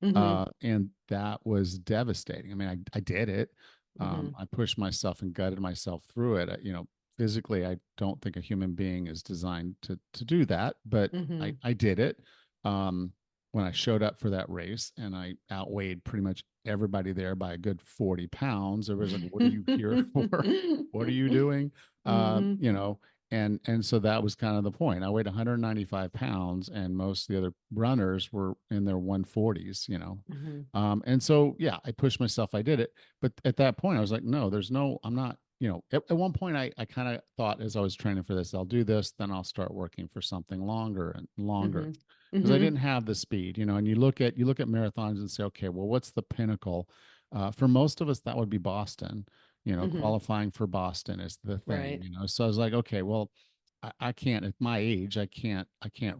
Hmm. and that was devastating. I mean, I did it. Hmm. I pushed myself and gutted myself through it. Physically, I don't think a human being is designed to do that, but Hmm. I did it. Um, when I showed up for that race, and I outweighed pretty much everybody there by a good 40 pounds. Everybody's like, "What are you here for? What are you doing?" Uh, Hmm. you know, and so that was kind of the point. I weighed 195 pounds, and most of the other runners were in their 140s. Hmm. And so yeah, I pushed myself. I did it, but at that point, I was like, no, there's no. I'm not. At one point, I kind of thought, as I was training for this, I'll do this, then I'll start working for something longer and longer, Hmm. because I Hmm. didn't have the speed. And you look at marathons and say, okay, well, what's the pinnacle? For most of us, that would be Boston. Hmm. Qualifying for Boston is the thing. Right. So I was like, okay, well, I can't at my age. I can't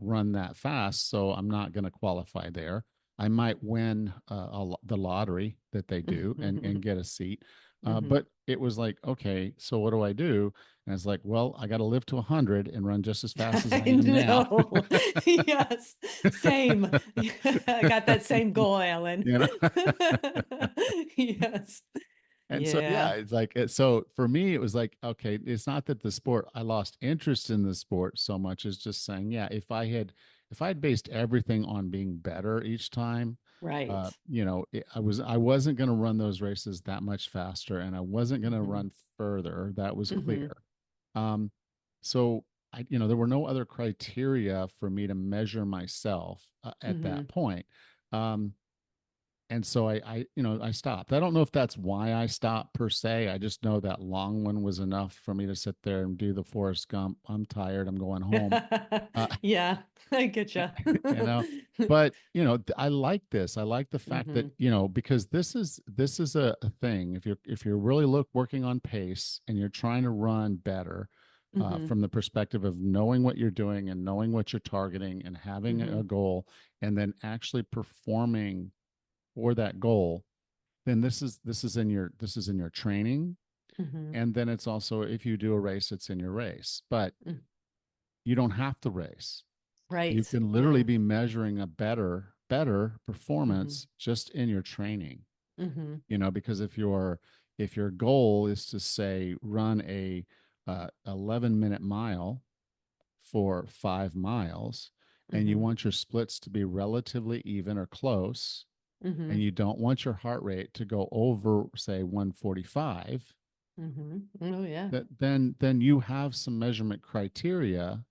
run that fast, so I'm not going to qualify there. I might win the lottery that they do, and Hmm. get a seat. Hmm. But it was like, okay, so what do I do? And it's like, well, I got to live to 100 and run just as fast as I I am now. know. Yes. Same. I got that same goal, Alan. you know Yes. And so, yeah, Yeah. it's like, so for me, it was like, okay, it's not that I lost interest in the sport so much as just saying, yeah, if I had based everything on being better each time, Right. I wasn't going to run those races that much faster, and I wasn't going to Hmm. run further. That was clear. Hmm. Um, so there were no other criteria for me to measure myself at that Hmm. point. Um, and so I stopped. I don't know if that's why I stopped per se. I just know that long one was enough for me to sit there and do the Forrest Gump. I'm tired. I'm going home. Uh, Yeah, I get you. you know, but I like this. I like the fact that Hmm. because this is a thing. If you're really working on pace, and you're trying to run better, Hmm. from the perspective of knowing what you're doing and knowing what you're targeting and having a Hmm. goal, and then actually performing for that goal, then this is in your training. Hmm. And then it's also, if you do a race, it's in your race. But you don't have to race. You Right. can literally Yeah. be measuring a better Hmm. performance just in your training. Hmm. Because if your goal is to, say, run a 11-minute mile for 5 miles, and you Hmm. want your splits to be relatively even or close, and Hmm. you don't want your heart rate to go over, say, 145, Hmm. Oh yeah. then you have some measurement criteria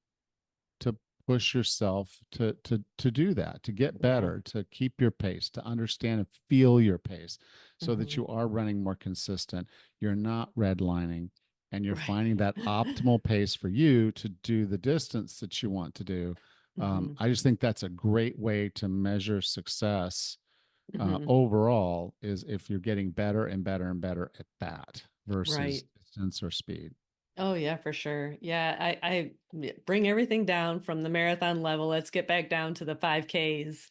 to push yourself to do that, to get Yeah. better, to keep your pace, to understand and feel your pace, so that Hmm. you are running more consistent. You're not redlining, and you're Right. finding that optimal pace for you to do the distance that you want to do. Hmm. I just think that's a great way to measure success, Hmm. overall, is if you're getting better and better and better at that versus Right. distance or speed. Oh yeah, for sure. Yeah, I bring everything down from the marathon level. Let's get back down to the 5Ks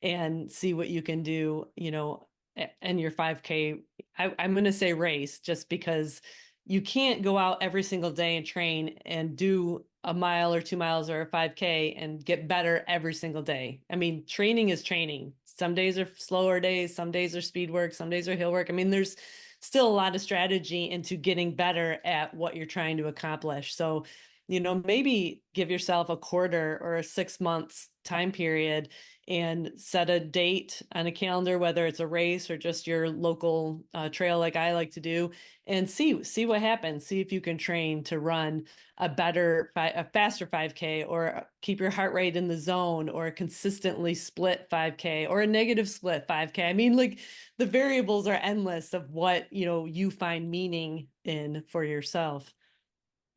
and see what you can do, and your 5K. I'm going to say race just because you can't go out every single day and train and do a mile or 2 miles or a 5K and get better every single day. I mean, training is training. Some days are slower days, some days are speed work, some days are hill work. I mean, there's still a lot of strategy into getting better at what you're trying to accomplish. So, maybe give yourself a quarter or a 6 months time period and set a date on a calendar, whether it's a race or just your local trail like I like to do, and see what happens. See if you can train to run a faster 5K, or keep your heart rate in the zone, or a consistently split 5K, or a negative split 5K. I mean, like, the variables are endless of what, you find meaning in for yourself.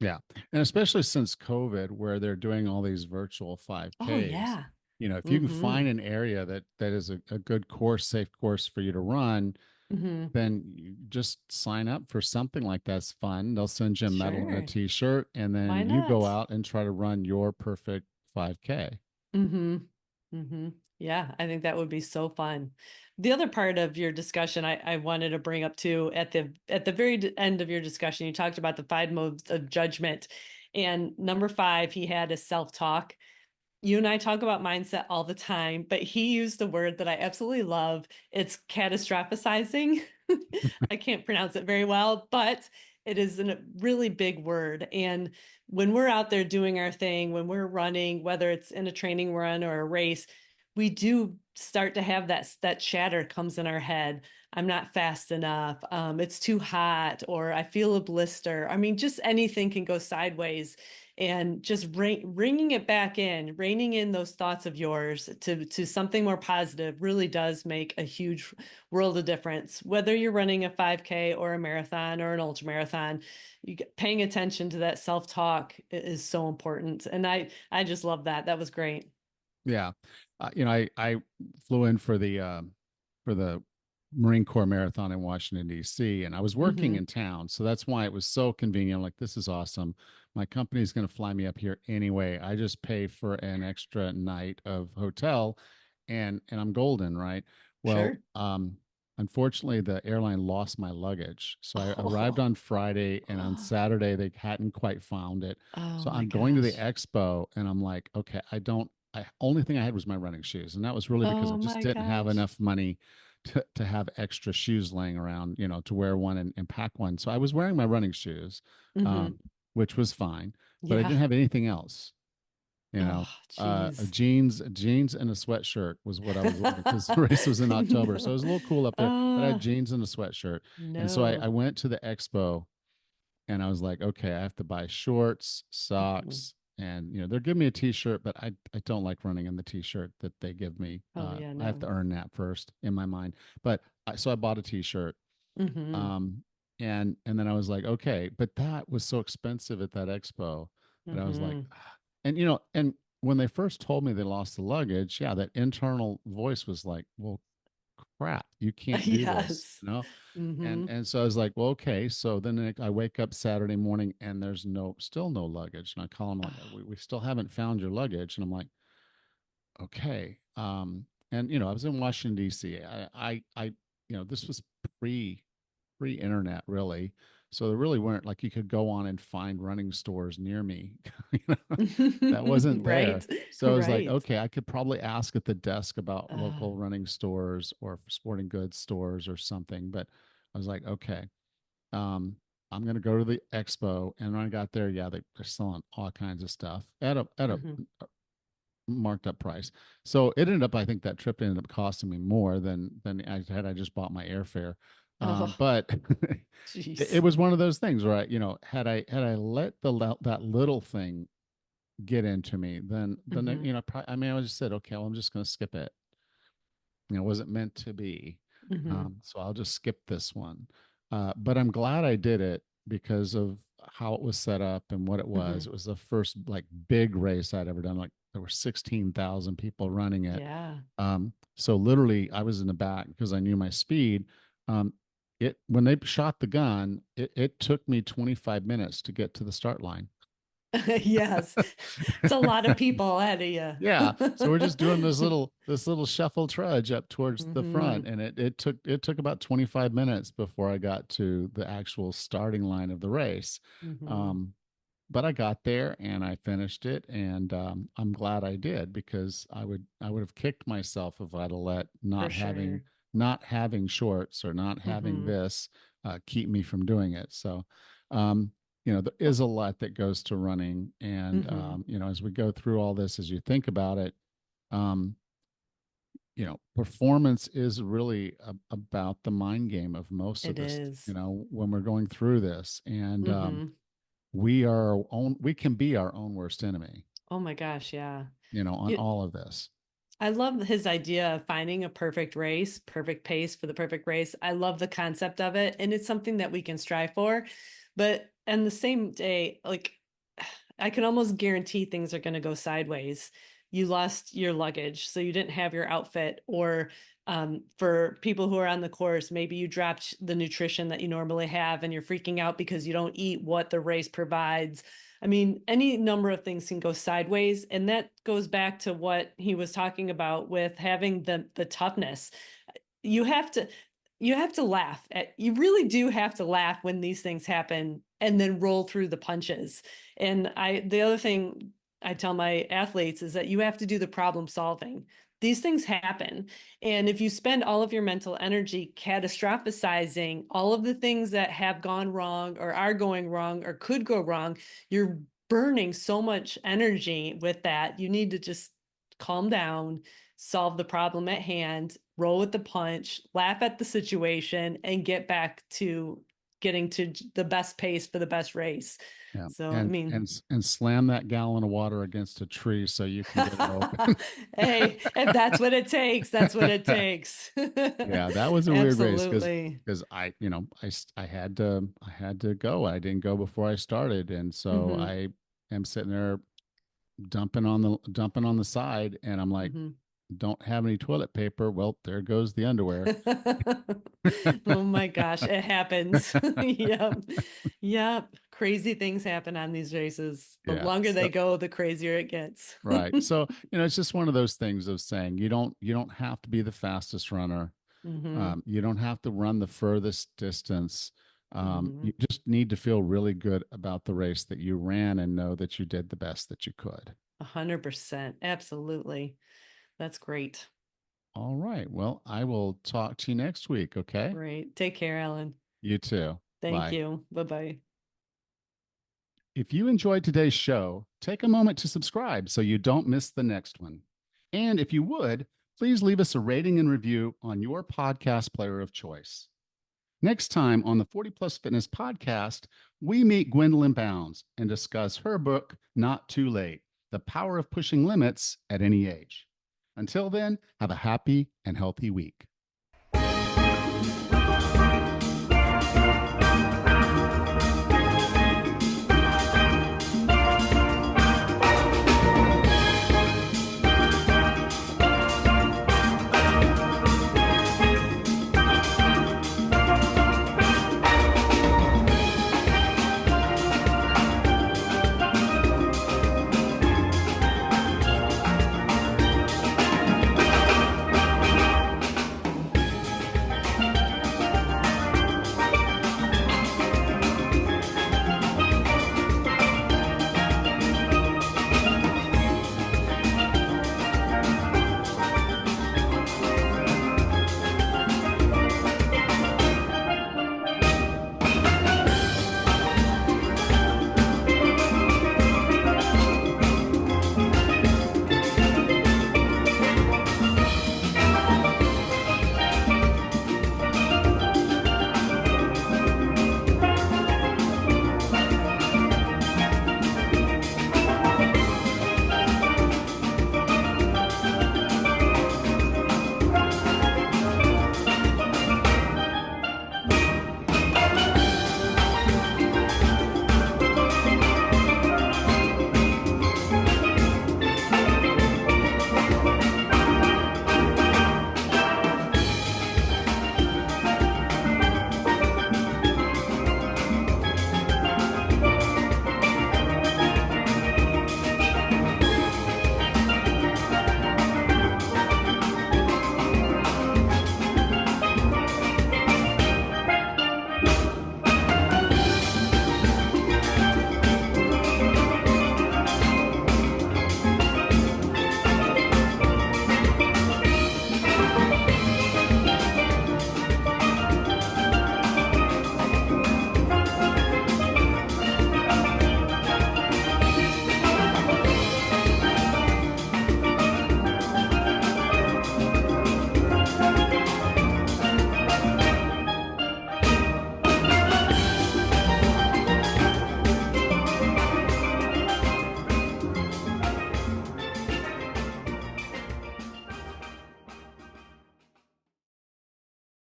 Yeah. And especially since COVID, where they're doing all these virtual Oh 5Ks, yeah. if you can Mm-hmm. find an area that is a good course, safe course for you to run, Mm-hmm. then you just sign up for something like that's fun. They'll send you a medal and a Sure. t-shirt, and Why then you go not? out and try to run your perfect 5K. Mm-hmm. Mm-hmm. Yeah, I think that would be so fun. The other part of your discussion I wanted to bring up too, at the very end of your discussion, you talked about the 5 modes of judgment. And number 5, he had a self-talk. You and I talk about mindset all the time, but he used a word that I absolutely love. It's catastrophizing. I can't pronounce it very well, but it is a really big word. And when we're out there doing our thing, when we're running, whether it's in a training run or a race, we do start to have that chatter comes in our head. I'm not fast enough. It's too hot, or I feel a blister. I mean, just anything can go sideways, and just ringing it back in, reining in those thoughts of yours to something more positive really does make a huge world of difference. Whether you're running a 5K or a marathon or an ultra marathon, paying attention to that self-talk is so important. And I just love that. That was great. Yeah. I flew in for the Marine Corps Marathon in Washington, D.C., and I was working Mm-hmm. in town. So that's why it was so convenient. I'm like, this is awesome. My company's going to fly me up here anyway. I just pay for an extra night of hotel, and I'm golden, right? Well, Sure. unfortunately, the airline lost my luggage. So I arrived Oh, on Friday, and on Saturday, they hadn't quite found it. oh So my I'm going to the gosh. expo, and I'm like, okay, I only thing I had was my running shoes, and that was really because I Oh just my didn't have gosh. enough money to have extra shoes laying around, to wear one and pack one. So I was wearing my running shoes, Mm-hmm. um, which was fine, but I Yeah. didn't have anything else. Oh, geez. Jeans and a sweatshirt was what I was wearing because the race was in October, so it No. was a little cool up there. But I had Uh, jeans and a sweatshirt, and so I no. went to the expo, and I was like, okay, I have to buy shorts, Mhm. socks, and they're giving me a t-shirt, but I don't like running in the t-shirt that they give me. Oh yeah, I have to no. earn that first in my mind. But so I bought a t-shirt, Mm-hmm. um, and then I was like, okay, but that was so expensive at that expo that I was like, Mm-hmm. "Ah." And when they first told me they lost the luggage, yeah, that internal voice was like, well, crap, you can't do this, Yes. and Mm-hmm. and so I was like, well, okay. So then I wake up Saturday morning and there's still no luggage. And I call them like, we still haven't found your luggage. And I'm like, okay. And I was in Washington D.C. This was pre-internet really, so there really weren't like you could go on and find running stores near me. you know, that wasn't there. Right. So I was like, Right. okay, I could probably ask at the desk about Uh, local running stores or sporting goods stores or something. But I was like, okay, um, I'm gonna go to the expo. And when I got there, yeah, they're selling all kinds of stuff at a mhm. marked up price. So it ended up, I think that trip ended up costing me more than I just bought my airfare. Oh, But it jeez. was one of those things, right? Had I let that little thing get into me, then Mm-hmm. I mean, I just said, okay, well, I'm just going to skip it. It wasn't meant to be. Mm-hmm. So I'll just skip this one. But I'm glad I did it because of how it was set up and what it was. Mm-hmm. It was the first like big race I'd ever done. Like there were 16,000 people running it. Yeah. So literally I was in the back because I knew my speed. Um, when they shot the gun, it took me 25 minutes to get to the start line. Yes. It's a lot of people ahead of you. Yeah. So we're just doing this little shuffle trudge up towards the Hmm. front. And it took about 25 minutes before I got to the actual starting line of the race. Hmm. Um, but I got there and I finished it, and I'm glad I did, because I would have kicked myself if I'd have let For not sure. having shorts or not having Hmm. this keep me from doing it. So, um, there is a lot that goes to running, and Hmm. as we go through all this, as you think about it, um, performance is really about the mind game of most of It this. is. When we're going through this, and Hmm. we can be our own worst enemy, Oh my gosh, yeah. on You, all of this. I love his idea of finding a perfect race, perfect pace for the perfect race. I love the concept of it, and it's something that we can strive for. But on the same day, like I can almost guarantee things are going to go sideways. You lost your luggage, so you didn't have your outfit, or for people who are on the course, maybe you dropped the nutrition that you normally have and you're freaking out because you don't eat what the race provides. I mean, any number of things can go sideways. And that goes back to what he was talking about with having the toughness. You have to laugh at, you really do have to laugh when these things happen and then roll through the punches. And the other thing I tell my athletes is that you have to do the problem solving. These things happen. And if you spend all of your mental energy catastrophizing all of the things that have gone wrong or are going wrong or could go wrong, you're burning so much energy with that. You need to just calm down, solve the problem at hand, roll with the punch, laugh at the situation, and get back to getting to the best pace for the best race. Yeah, So, I and mean, slam that gallon of water against a tree so you can get it open. hey, if that's what it takes, that's what it takes. Yeah, that was a weird race, because Absolutely. I had to go. I didn't go before I started, and so Hmm. I am sitting there dumping on the side, and I'm like, Hmm. don't have any toilet paper. Well, there goes the underwear. Oh my gosh, it happens. Yep. Yep. Crazy things happen on these races. The Yeah. longer they So go, the crazier it gets. right. So, it's just one of those things of saying you don't have to be the fastest runner. Hmm. You don't have to run the furthest distance. Hmm. You just need to feel really good about the race that you ran and know that you did the best that you could. 100%. Absolutely. That's great. All right. Well, I will talk to you next week. Okay. Great. Take care, Alan. You too. Thank Bye. you. Bye bye. If you enjoyed today's show, take a moment to subscribe so you don't miss the next one. And if you would, please leave us a rating and review on your podcast player of choice. Next time on the 40 Plus Fitness podcast, we meet Gwendolyn Bounds and discuss her book, Not Too Late: The Power of Pushing Limits at Any Age. Until then, have a happy and healthy week.